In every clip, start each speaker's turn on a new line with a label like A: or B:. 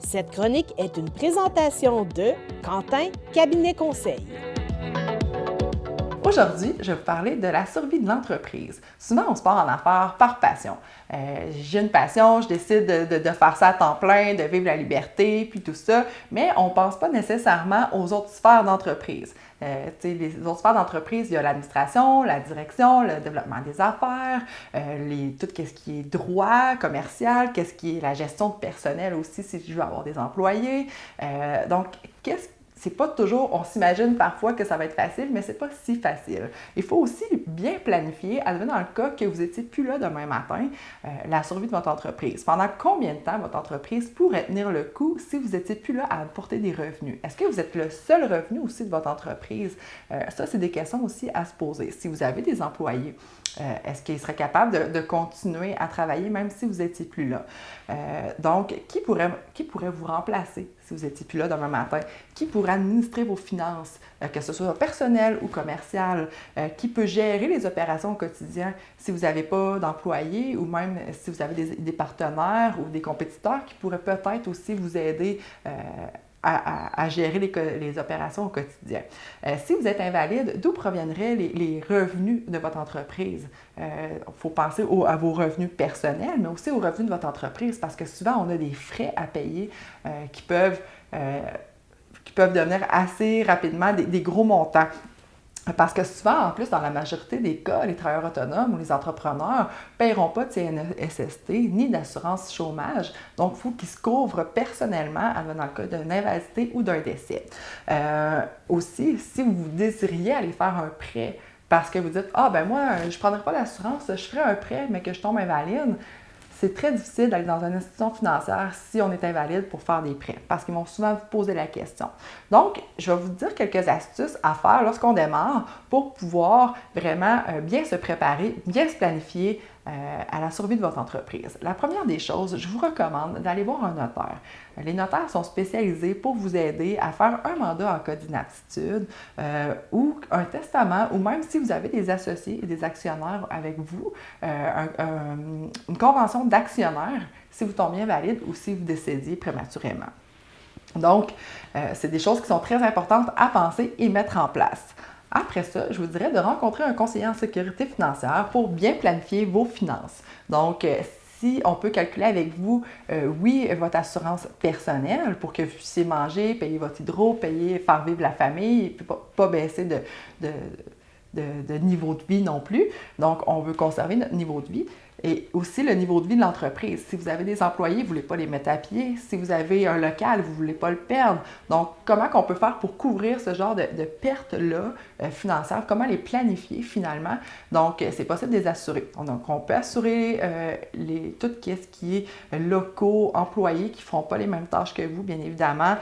A: Cette chronique est une présentation de Quentin Cabinet Conseil.
B: Aujourd'hui, je vais vous parler de la survie de l'entreprise. Souvent, on se part en affaires par passion. J'ai une passion, je décide de faire ça à temps plein, de vivre la liberté, puis tout ça, mais on ne pense pas nécessairement aux autres sphères d'entreprise. Les autres sphères d'entreprise, il y a l'administration, la direction, le développement des affaires, tout ce qui est droit, commercial, qu'est-ce qui est la gestion de personnel aussi, si je veux avoir des employés. C'est pas toujours, on s'imagine parfois que ça va être facile, mais c'est pas si facile. Il faut aussi bien planifier, dans le cas que vous n'étiez plus là demain matin, la survie de votre entreprise. Pendant combien de temps votre entreprise pourrait tenir le coup si vous n'étiez plus là à apporter des revenus? Est-ce que vous êtes le seul revenu aussi de votre entreprise? Ça, c'est des questions aussi à se poser. Si vous avez des employés, est-ce qu'ils seraient capables de continuer à travailler même si vous n'étiez plus là? Donc, qui pourrait vous remplacer si vous n'étiez plus là demain matin? Qui pourrait administrer vos finances, que ce soit personnel ou commercial? Qui peut gérer les opérations au quotidien si vous n'avez pas d'employés ou même si vous avez des partenaires ou des compétiteurs qui pourraient peut-être aussi vous aider à gérer les opérations au quotidien. Si vous êtes invalide, d'où proviendraient les revenus de votre entreprise? Il faut penser à vos revenus personnels, mais aussi aux revenus de votre entreprise, parce que souvent, on a des frais à payer qui peuvent devenir assez rapidement des gros montants. Parce que souvent, en plus, dans la majorité des cas, les travailleurs autonomes ou les entrepreneurs ne paieront pas de CNSST ni d'assurance chômage. Donc, il faut qu'ils se couvrent personnellement dans le cas d'une invalidité ou d'un décès. Aussi, si vous désiriez aller faire un prêt parce que vous dites « Ah, ben moi, je ne prendrai pas d'assurance, je ferai un prêt, mais que je tombe invalide », c'est très difficile d'aller dans une institution financière si on est invalide pour faire des prêts, parce qu'ils vont souvent vous poser la question. Donc, je vais vous dire quelques astuces à faire lorsqu'on démarre pour pouvoir vraiment bien se préparer, bien se planifier à la survie de votre entreprise. La première des choses, je vous recommande d'aller voir un notaire. Les notaires sont spécialisés pour vous aider à faire un mandat en cas d'inaptitude ou un testament, ou même si vous avez des associés et des actionnaires avec vous, une convention d'actionnaires si vous tombiez invalide ou si vous décédiez prématurément. Donc, c'est des choses qui sont très importantes à penser et mettre en place. Après ça, je vous dirais de rencontrer un conseiller en sécurité financière pour bien planifier vos finances. Donc, si on peut calculer avec vous, votre assurance personnelle pour que vous puissiez manger, payer votre hydro, faire vivre la famille, et puis pas baisser de niveau de vie non plus. Donc, on veut conserver notre niveau de vie. Et aussi le niveau de vie de l'entreprise. Si vous avez des employés, vous ne voulez pas les mettre à pied. Si vous avez un local, vous ne voulez pas le perdre. Donc, comment qu'on peut faire pour couvrir ce genre de pertes-là financières? Comment les planifier finalement? Donc, c'est possible de les assurer. Donc, on peut assurer tout ce qui est locaux, employés qui ne feront pas les mêmes tâches que vous, bien évidemment.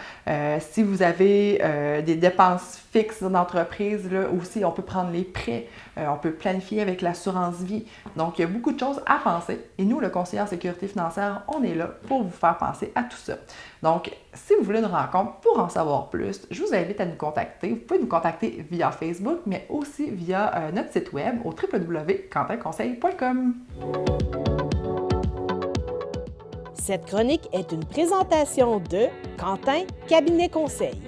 B: Si vous avez des dépenses fixes d'entreprise, là aussi, on peut prendre les prêts. On peut planifier avec l'assurance vie. Donc, il y a beaucoup de choses à penser. Et nous, le conseiller en sécurité financière, on est là pour vous faire penser à tout ça. Donc, si vous voulez une rencontre pour en savoir plus, je vous invite à nous contacter. Vous pouvez nous contacter via Facebook, mais aussi via notre site web au www.quentinconseil.com.
A: Cette chronique est une présentation de Quentin Cabinet Conseil.